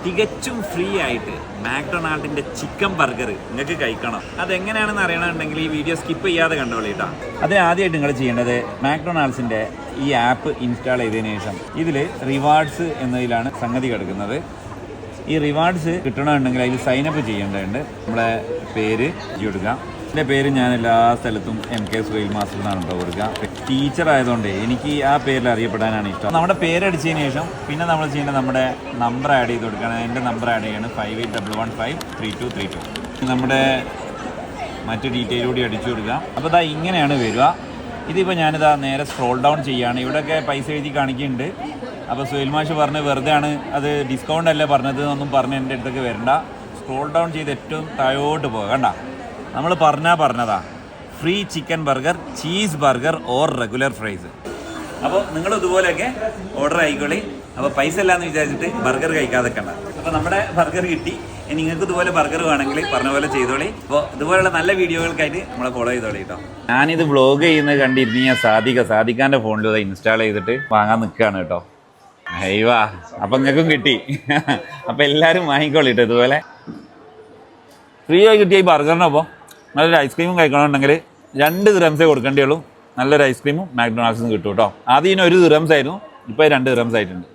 തികച്ചും ഫ്രീ ആയിട്ട് മാക്ഡൊണാൾഡിൻ്റെ chicken burger നിങ്ങൾക്ക് കഴിക്കണം. അതെങ്ങനെയാണെന്ന് അറിയണമെന്നുണ്ടെങ്കിൽ ഈ വീഡിയോ സ്കിപ്പ് ചെയ്യാതെ കണ്ടോളൂ കേട്ടോ. അതിന് ആദ്യമായിട്ട് നിങ്ങൾ ചെയ്യേണ്ടത് മാക്ഡൊണാൾഡ്സിൻ്റെ ഈ ആപ്പ് ഇൻസ്റ്റാൾ ചെയ്തതിന് ശേഷം ഇതിൽ റിവാർഡ്സ് എന്നതിലാണ് സംഗതി കിടക്കുന്നത്. ഈ റിവാർഡ്സ് കിട്ടണമെന്നുണ്ടെങ്കിൽ അതിൽ സൈനപ്പ് ചെയ്യേണ്ടതുണ്ട്. നമ്മളെ പേര് കൊടുക്കുക. എൻ്റെ പേര് ഞാൻ എല്ലാ സ്ഥലത്തും MK സുഹൈൽ മാസ്റ്റർ എന്നാണ് കേട്ടോ കൊടുക്കുക. ടീച്ചർ ആയതുകൊണ്ട് എനിക്ക് ആ പേരിൽ അറിയപ്പെടാനാണ് ഇഷ്ടം. നമ്മുടെ പേരടിച്ചതിന് ശേഷം പിന്നെ നമ്മൾ ചെയ്യേണ്ടത് നമ്മുടെ നമ്പർ ആഡ് ചെയ്ത് കൊടുക്കുകയാണ്. എൻ്റെ നമ്പർ ആഡ് ചെയ്യാണ് 5811532332. നമ്മുടെ മറ്റ് ഡീറ്റെയിൽ കൂടി അടിച്ചു കൊടുക്കുക. അപ്പോൾ ഇതാ ഇങ്ങനെയാണ് വരിക. ഇതിപ്പോൾ ഞാനിതാ നേരെ സ്ക്രോൾ ഡൗൺ ചെയ്യുകയാണ്. ഇവിടെയൊക്കെ പൈസ എഴുതി കാണിക്കുന്നുണ്ട്. അപ്പോൾ സുഹൈൽ മാഷ് പറഞ്ഞ് വെറുതെ ആണ്, അത് ഡിസ്കൗണ്ട് അല്ലേ പറഞ്ഞത് എന്നൊന്നും പറഞ്ഞ് എൻ്റെ അടുത്തേക്ക് വരണ്ട. സ്ക്രോൾ ഡൗൺ ചെയ്ത് ഏറ്റവും താഴോട്ട് പോകുക. കണ്ട, നമ്മൾ പറഞ്ഞതാ free chicken burger, cheese burger or regular fries. അപ്പോൾ നിങ്ങൾ ഇതുപോലെയൊക്കെ ഓർഡർ ആയിക്കോളി. അപ്പോൾ പൈസ ഇല്ലാന്ന് വിചാരിച്ചിട്ട് ബർഗർ കഴിക്കാതെ കണ്ട. അപ്പോൾ നമ്മുടെ ബർഗർ കിട്ടി. ഇനി നിങ്ങൾക്ക് ഇതുപോലെ ബർഗർ വേണമെങ്കിൽ പറഞ്ഞ പോലെ ചെയ്തോളി. അപ്പോൾ ഇതുപോലെയുള്ള നല്ല വീഡിയോകൾക്കായിട്ട് നമ്മളെ ഫോളോ ചെയ്തോളി കേട്ടോ. ഞാനിത് വ്ളോഗ് ചെയ്യുന്നത് കണ്ടിരുന്ന് ഞാൻ സാദിഖാൻ്റെ ഫോണിൽ ഇത് ഇൻസ്റ്റാൾ ചെയ്തിട്ട് വാങ്ങാൻ നിൽക്കുകയാണ് കേട്ടോ. ഹൈവാ, അപ്പം നിങ്ങൾക്കും കിട്ടി. അപ്പം എല്ലാവരും വാങ്ങിക്കോളിട്ടോ. ഇതുപോലെ ഫ്രീ ആയി കിട്ടിയ ഈ ബർഗറിനൊപ്പം നല്ലൊരു ഐസ്ക്രീമും കഴിക്കണമെന്നുണ്ടെങ്കിൽ 2 ദിറംസേ കൊടുക്കേണ്ടേ ഉള്ളൂ. നല്ലൊരു ഐസ്ക്രീമും മാക്ഡൊണാൾഡ്സിൽ നിന്ന് കിട്ടും കേട്ടോ. ആദ്യം 1 ദിറംസ് ആയിരുന്നു, ഇപ്പോൾ 2 ദിറംസ് ആയിട്ടുണ്ട്.